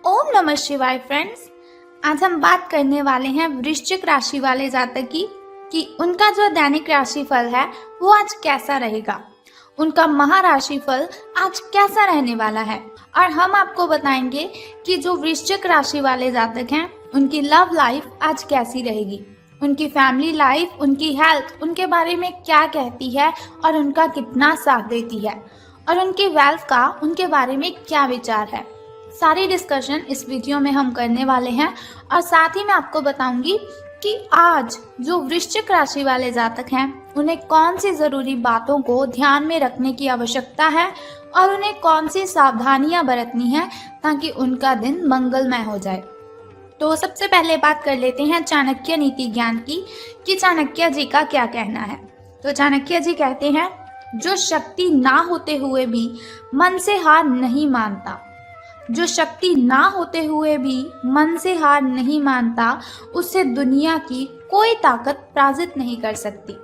ओम नमः शिवाय फ्रेंड्स। आज हम बात करने वाले हैं वृश्चिक राशि वाले जातक की कि उनका जो दैनिक राशिफल है वो आज कैसा रहेगा, उनका महाराशिफल आज कैसा रहने वाला है। और हम आपको बताएंगे कि जो वृश्चिक राशि वाले जातक हैं उनकी लव लाइफ आज कैसी रहेगी, उनकी फैमिली लाइफ, उनकी हेल्थ उनके बारे में क्या कहती है और उनका कितना साथ देती है, और उनकी वेल्थ का उनके बारे में क्या विचार है। सारी डिस्कशन इस वीडियो में हम करने वाले हैं और साथ ही मैं आपको बताऊंगी कि आज जो वृश्चिक राशि वाले जातक हैं उन्हें कौन सी ज़रूरी बातों को ध्यान में रखने की आवश्यकता है और उन्हें कौन सी सावधानियां बरतनी है ताकि उनका दिन मंगलमय हो जाए। तो सबसे पहले बात कर लेते हैं चाणक्य नीति ज्ञान की कि चाणक्य जी का क्या कहना है। तो चाणक्य जी कहते हैं, जो शक्ति ना होते हुए भी मन से हार नहीं मानता, जो शक्ति ना होते हुए भी मन से हार नहीं मानता, उससे दुनिया की कोई ताकत पराजित नहीं कर सकती।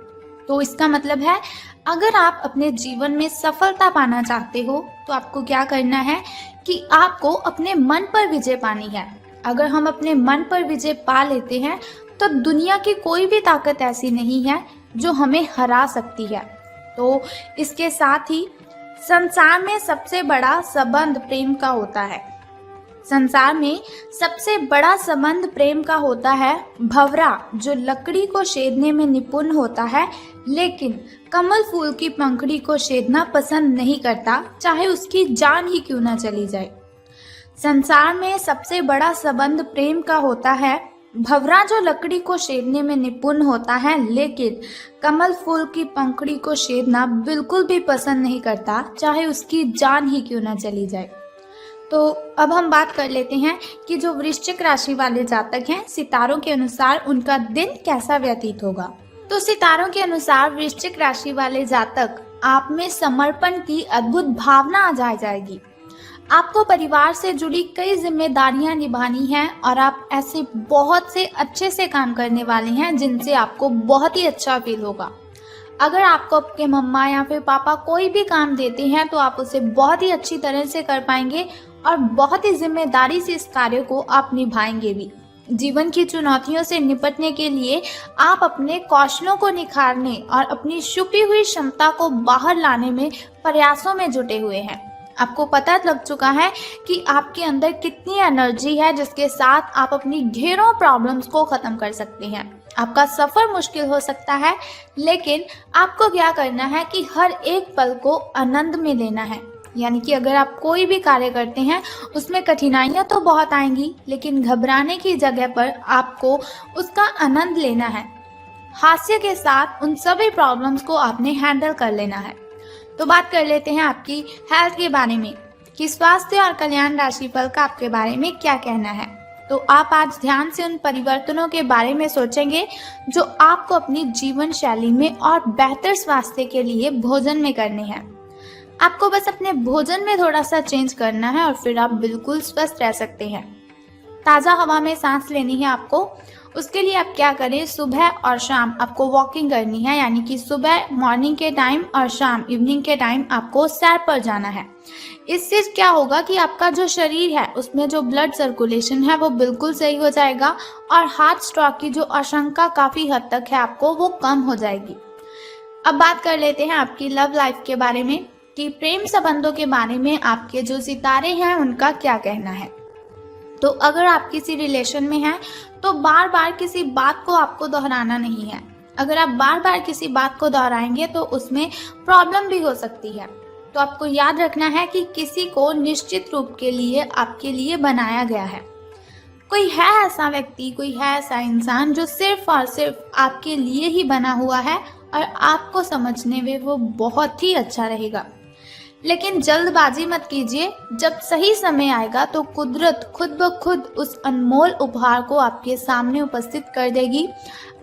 तो इसका मतलब है, अगर आप अपने जीवन में सफलता पाना चाहते हो तो आपको क्या करना है कि आपको अपने मन पर विजय पानी है। अगर हम अपने मन पर विजय पा लेते हैं तो दुनिया की कोई भी ताकत ऐसी नहीं है जो हमें हरा सकती है। तो इसके साथ ही संसार में सबसे बड़ा संबंध प्रेम का होता है। संसार में सबसे बड़ा संबंध प्रेम का होता है। भंवरा जो लकड़ी को छेदने में निपुण होता है लेकिन कमल फूल की पंखुड़ी को छेदना पसंद नहीं करता, चाहे उसकी जान ही क्यों ना चली जाए। संसार में सबसे बड़ा संबंध प्रेम का होता है। भंवरा जो लकड़ी को छेदने में निपुण होता है लेकिन कमल फूल की पंखुड़ी को छेदना बिल्कुल भी पसंद नहीं करता, चाहे उसकी जान ही क्यों ना चली जाए। तो अब हम बात कर लेते हैं कि जो वृश्चिक राशि वाले जातक हैं, सितारों के अनुसार उनका दिन कैसा व्यतीत होगा। तो सितारों के अनुसार वृश्चिक राशि वाले जातक, आप में समर्पण की अद्भुत भावना आ जाएगी। आपको परिवार से जुड़ी कई जिम्मेदारियां निभानी हैं और आप ऐसे बहुत से अच्छे से काम करने वाले हैं जिनसे आपको बहुत ही अच्छा फील होगा। अगर आपको आपके मम्मा या फिर पापा कोई भी काम देते हैं तो आप उसे बहुत ही अच्छी तरह से कर पाएंगे और बहुत ही जिम्मेदारी से इस कार्य को आप निभाएंगे भी। जीवन की चुनौतियों से निपटने के लिए आप अपने कौशलों को निखारने और अपनी छुपी हुई क्षमता को बाहर लाने में प्रयासों में जुटे हुए हैं। आपको पता लग चुका है कि आपके अंदर कितनी एनर्जी है जिसके साथ आप अपनी ढेरों प्रॉब्लम्स को ख़त्म कर सकते हैं। आपका सफ़र मुश्किल हो सकता है लेकिन आपको क्या करना है कि हर एक पल को आनंद में लेना है। यानी कि अगर आप कोई भी कार्य करते हैं उसमें कठिनाइयाँ तो बहुत आएंगी लेकिन घबराने की जगह पर आपको उसका आनंद लेना है। हास्य के साथ उन सभी प्रॉब्लम्स को आपने हैंडल कर लेना है। तो बात कर लेते हैं आपकी हेल्थ के बारे में कि स्वास्थ्य और कल्याण राशिफल का आपके बारे में क्या कहना है। तो आप आज ध्यान से उन परिवर्तनों के बारे में सोचेंगे जो आपको अपनी जीवन शैली में और बेहतर स्वास्थ्य के लिए भोजन में करने हैं। आपको बस अपने भोजन में थोड़ा सा चेंज करना है और फिर आप बिल्कुल स्वस्थ रह सकते हैं। ताज़ा हवा में सांस लेनी है आपको। उसके लिए आप क्या करें, सुबह और शाम आपको वॉकिंग करनी है। यानी कि सुबह मॉर्निंग के टाइम और शाम इवनिंग के टाइम आपको सैर पर जाना है। इससे क्या होगा कि आपका जो शरीर है उसमें जो ब्लड सर्कुलेशन है वो बिल्कुल सही हो जाएगा और हार्ट स्ट्रोक की जो आशंका काफ़ी हद तक है आपको वो कम हो जाएगी। अब बात कर लेते हैं आपकी लव लाइफ के बारे में कि प्रेम संबंधों के बारे में आपके जो सितारे हैं उनका क्या कहना है। तो अगर आप किसी रिलेशन में हैं तो बार बार किसी बात को आपको दोहराना नहीं है। अगर आप बार बार किसी बात को दोहराएंगे तो उसमें प्रॉब्लम भी हो सकती है। तो आपको याद रखना है कि किसी को निश्चित रूप के लिए आपके लिए बनाया गया है। कोई है ऐसा व्यक्ति, कोई है ऐसा इंसान जो सिर्फ और सिर्फ आपके लिए ही बना हुआ है और आपको समझने में वो बहुत ही अच्छा रहेगा। लेकिन जल्दबाजी मत कीजिए। जब सही समय आएगा तो कुदरत खुद ब खुद उस अनमोल उपहार को आपके सामने उपस्थित कर देगी।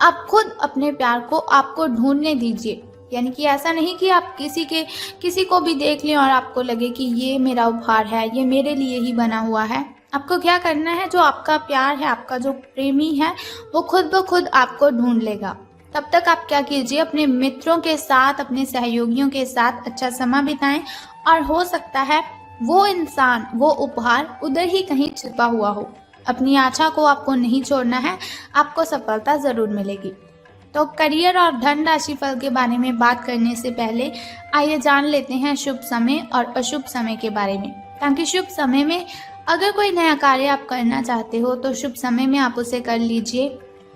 आप खुद अपने प्यार को आपको ढूंढने दीजिए। यानी कि ऐसा नहीं कि आप किसी को भी देख लें और आपको लगे कि ये मेरा उपहार है, ये मेरे लिए ही बना हुआ है। आपको क्या करना है, जो आपका प्यार है, आपका जो प्रेमी है वो खुद ब खुद आपको ढूंढ लेगा। तब तक आप क्या कीजिए, अपने मित्रों के साथ, अपने सहयोगियों के साथ अच्छा समय बिताएं और हो सकता है वो इंसान, वो उपहार उधर ही कहीं छिपा हुआ हो। अपनी आशा को आपको नहीं छोड़ना है, आपको सफलता ज़रूर मिलेगी। तो करियर और धन राशि फल के बारे में बात करने से पहले आइए जान लेते हैं शुभ समय और अशुभ समय के बारे में, ताकि शुभ समय में अगर कोई नया कार्य आप करना चाहते हो तो शुभ समय में आप उसे कर लीजिए,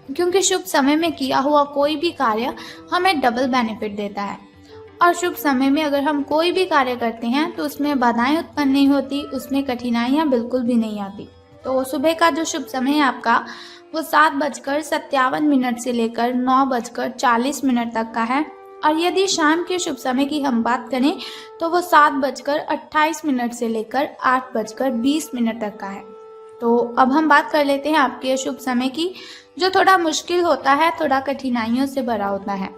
क्योंकि शुभ समय में किया हुआ कोई भी कार्य हमें डबल बेनिफिट देता है। और शुभ समय में अगर हम कोई भी कार्य करते हैं तो उसमें बाधाएं उत्पन्न नहीं होती, उसमें कठिनाइयां बिल्कुल भी नहीं आती। तो सुबह का जो शुभ समय है आपका वो 7:57 से लेकर 9:40 तक का है। और यदि शाम के शुभ समय की हम बात करें तो वो 7:28 से लेकर 8:20 तक का है। तो अब हम बात कर लेते हैं आपके शुभ समय की, जो थोड़ा मुश्किल होता है, थोड़ा कठिनाइयों से भरा होता है।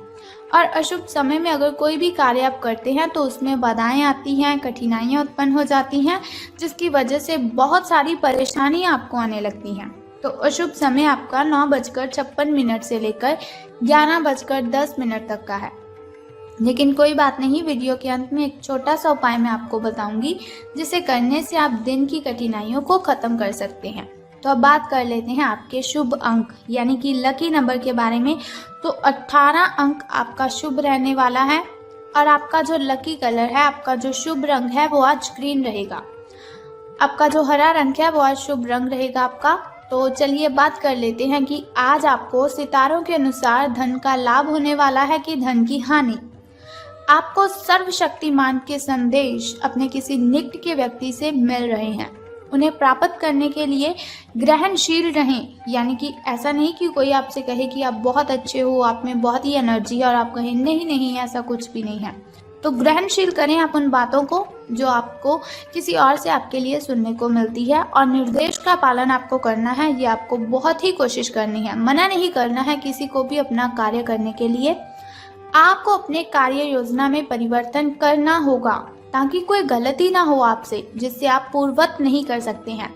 और अशुभ समय में अगर कोई भी कार्य आप करते हैं तो उसमें बाधाएं आती हैं, कठिनाइयां उत्पन्न हो जाती हैं, जिसकी वजह से बहुत सारी परेशानियां आपको आने लगती हैं। तो अशुभ समय आपका 9:56 से लेकर 11:10 तक का है। लेकिन कोई बात नहीं, वीडियो के अंत में एक छोटा सा उपाय मैं आपको बताऊंगी, जिसे करने से आप दिन की कठिनाइयों को खत्म कर सकते हैं। तो अब बात कर लेते हैं आपके शुभ अंक यानी कि लकी नंबर के बारे में। तो 18 अंक आपका शुभ रहने वाला है। और आपका जो लकी कलर है, आपका जो शुभ रंग है वो आज ग्रीन रहेगा। आपका जो हरा रंग है वो आज शुभ रंग रहेगा आपका। तो चलिए बात कर लेते हैं कि आज आपको सितारों के अनुसार धन का लाभ होने वाला है कि धन की हानि। आपको सर्वशक्तिमान के संदेश अपने किसी निकट के व्यक्ति से मिल रहे हैं। उन्हें प्राप्त करने के लिए ग्रहणशील रहें, यानी कि ऐसा नहीं कि कोई आपसे कहे कि आप बहुत अच्छे हो, आप में बहुत ही एनर्जी है और आप कहें नहीं नहीं ऐसा कुछ भी नहीं है। तो ग्रहणशील करें आप उन बातों को जो आपको किसी और से आपके लिए सुनने को मिलती है, और निर्देश का पालन आपको करना है। ये आपको बहुत ही कोशिश करनी है, मना नहीं करना है किसी को भी अपना कार्य करने के लिए। आपको अपने कार्य योजना में परिवर्तन करना होगा ताकि कोई गलती ना हो आपसे, जिससे आप पूर्ववत नहीं कर सकते हैं।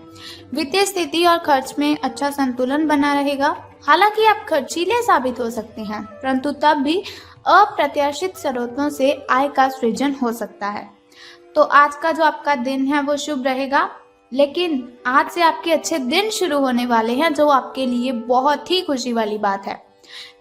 वित्तीय स्थिति और खर्च में अच्छा संतुलन बना रहेगा। हालांकि आप खर्चीले साबित हो सकते हैं, परंतु तब भी अप्रत्याशित स्रोतों से आय का सृजन हो सकता है। तो आज का जो आपका दिन है वो शुभ रहेगा, लेकिन आज से आपके अच्छे दिन शुरू होने वाले हैं, जो आपके लिए बहुत ही खुशी वाली बात है।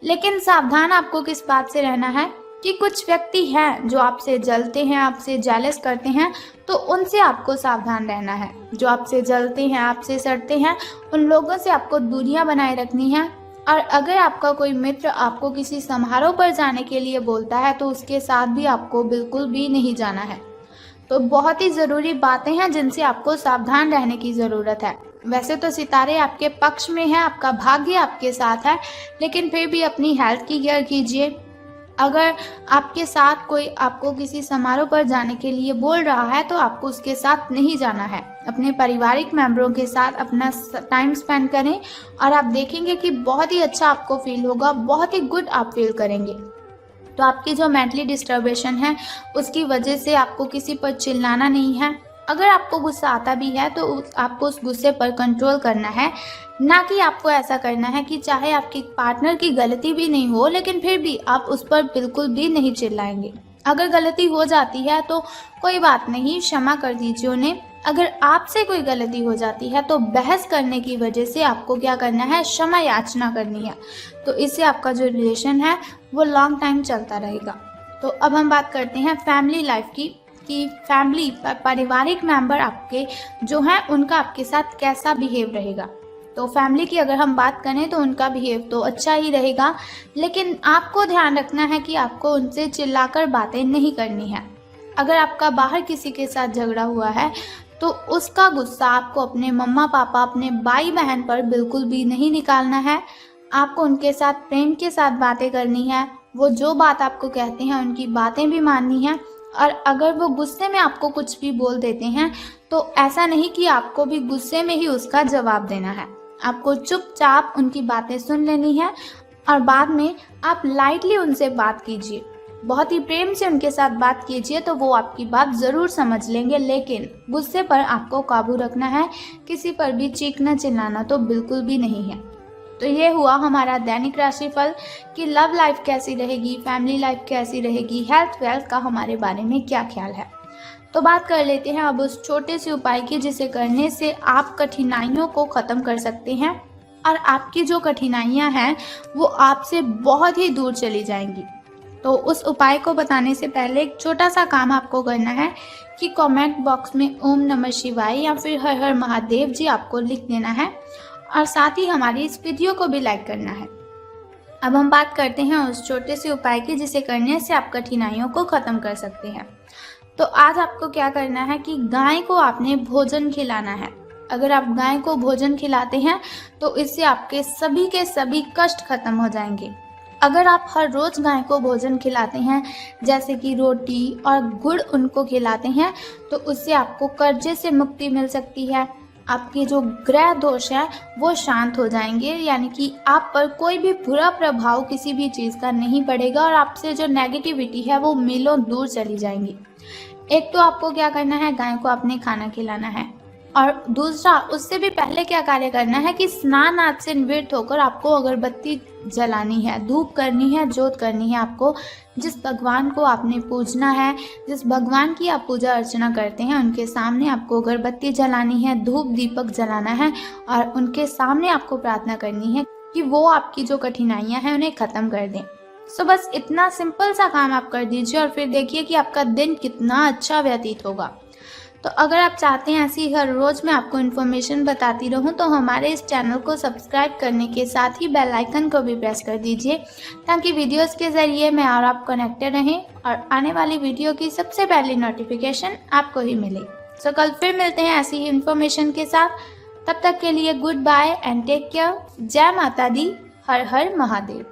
लेकिन सावधान आपको किस बात से रहना है कि कुछ व्यक्ति हैं जो आपसे जलते हैं, आपसे जेलस करते हैं, तो उनसे आपको सावधान रहना है। जो आपसे जलते हैं, आपसे सड़ते हैं, उन लोगों से आपको दूरियां बनाए रखनी है। और अगर आपका कोई मित्र आपको किसी समारोह पर जाने के लिए बोलता है तो उसके साथ भी आपको बिल्कुल भी नहीं जाना है। तो बहुत ही ज़रूरी बातें हैं जिनसे आपको सावधान रहने की ज़रूरत है। वैसे तो सितारे आपके पक्ष में हैं, आपका भाग्य आपके साथ है, लेकिन फिर भी अपनी हेल्थ की केयर कीजिए। अगर आपके साथ कोई आपको किसी समारोह पर जाने के लिए बोल रहा है तो आपको उसके साथ नहीं जाना है। अपने पारिवारिक मेंबरों के साथ अपना टाइम स्पेंड करें और आप देखेंगे कि बहुत ही अच्छा आपको फील होगा, बहुत ही गुड आप फील करेंगे। तो आपकी जो मेंटली डिस्टर्बेशन है उसकी वजह से आपको किसी पर चिल्लाना नहीं है। अगर आपको गुस्सा आता भी है तो आपको उस गुस्से पर कंट्रोल करना है, ना कि आपको ऐसा करना है कि चाहे आपकी पार्टनर की गलती भी नहीं हो लेकिन फिर भी आप उस पर बिल्कुल भी नहीं चिल्लाएंगे। अगर गलती हो जाती है तो कोई बात नहीं, क्षमा कर दीजिए उन्हें। अगर आपसे कोई गलती हो जाती है तो बहस करने की वजह से आपको क्या करना है, क्षमा याचना करनी है। तो इससे आपका जो रिलेशन है वो लॉन्ग टाइम चलता रहेगा। तो अब हम बात करते हैं फैमिली लाइफ की, कि फैमिली पारिवारिक मेंबर आपके जो हैं उनका आपके साथ कैसा बिहेव रहेगा। तो फैमिली की अगर हम बात करें तो उनका बिहेव तो अच्छा ही रहेगा, लेकिन आपको ध्यान रखना है कि आपको उनसे चिल्लाकर बातें नहीं करनी है। अगर आपका बाहर किसी के साथ झगड़ा हुआ है तो उसका गुस्सा आपको अपने मम्मा पापा, अपने भाई बहन पर बिल्कुल भी नहीं निकालना है। आपको उनके साथ प्रेम के साथ बातें करनी है। वो जो बात आपको कहते हैं उनकी बातें भी माननी है। और अगर वो गुस्से में आपको कुछ भी बोल देते हैं तो ऐसा नहीं कि आपको भी गुस्से में ही उसका जवाब देना है। आपको चुपचाप उनकी बातें सुन लेनी है और बाद में आप लाइटली उनसे बात कीजिए, बहुत ही प्रेम से उनके साथ बात कीजिए तो वो आपकी बात ज़रूर समझ लेंगे। लेकिन गुस्से पर आपको काबू रखना है, किसी पर भी चीखना चिल्लाना तो बिल्कुल भी नहीं है। तो ये हुआ हमारा दैनिक राशिफल कि लव लाइफ कैसी रहेगी, फैमिली लाइफ कैसी रहेगी, हेल्थ वेल्थ का हमारे बारे में क्या ख्याल है। तो बात कर लेते हैं अब उस छोटे से उपाय की जिसे करने से आप कठिनाइयों को ख़त्म कर सकते हैं और आपकी जो कठिनाइयां हैं वो आपसे बहुत ही दूर चली जाएंगी। तो उस उपाय को बताने से पहले एक छोटा सा काम आपको करना है कि कमेंट बॉक्स में ओम नमः शिवाय या फिर हर हर महादेव जी आपको लिख देना है और साथ ही हमारी इस वीडियो को भी लाइक करना है। अब हम बात करते हैं उस छोटे से उपाय की जिसे करने से आप कठिनाइयों को ख़त्म कर सकते हैं। तो आज आपको क्या करना है कि गाय को आपने भोजन खिलाना है। अगर आप गाय को भोजन खिलाते हैं तो इससे आपके सभी के सभी कष्ट खत्म हो जाएंगे। अगर आप हर रोज़ गाय को भोजन खिलाते हैं जैसे कि रोटी और गुड़ उनको खिलाते हैं तो उससे आपको कर्जे से मुक्ति मिल सकती है। आपके जो ग्रह दोष है वो शांत हो जाएंगे, यानी कि आप पर कोई भी बुरा प्रभाव किसी भी चीज़ का नहीं पड़ेगा और आपसे जो नेगेटिविटी है वो मीलों दूर चली जाएंगी। एक तो आपको क्या करना है, गाय को आपने खाना खिलाना है और दूसरा उससे भी पहले क्या कार्य करना है कि स्नान आदि से निवृत्त होकर आपको अगरबत्ती जलानी है, धूप करनी है, जोत करनी है। आपको जिस भगवान को आपने पूजना है, जिस भगवान की आप पूजा अर्चना करते हैं उनके सामने आपको अगरबत्ती जलानी है, धूप दीपक जलाना है और उनके सामने आपको प्रार्थना करनी है कि वो आपकी जो कठिनाइयाँ हैं उन्हें ख़त्म कर दें। सो बस इतना सिंपल सा काम आप कर दीजिए और फिर देखिए कि आपका दिन कितना अच्छा व्यतीत होगा। तो अगर आप चाहते हैं ऐसी हर रोज़ मैं आपको इन्फॉर्मेशन बताती रहूं तो हमारे इस चैनल को सब्सक्राइब करने के साथ ही बेल आइकन को भी प्रेस कर दीजिए ताकि वीडियोस के ज़रिए मैं और आप कनेक्टेड रहें और आने वाली वीडियो की सबसे पहली नोटिफिकेशन आपको ही मिले। सो कल फिर मिलते हैं ऐसी ही इन्फॉर्मेशन के साथ। तब तक के लिए good bye and take care. जय माता दी, हर हर महादेव।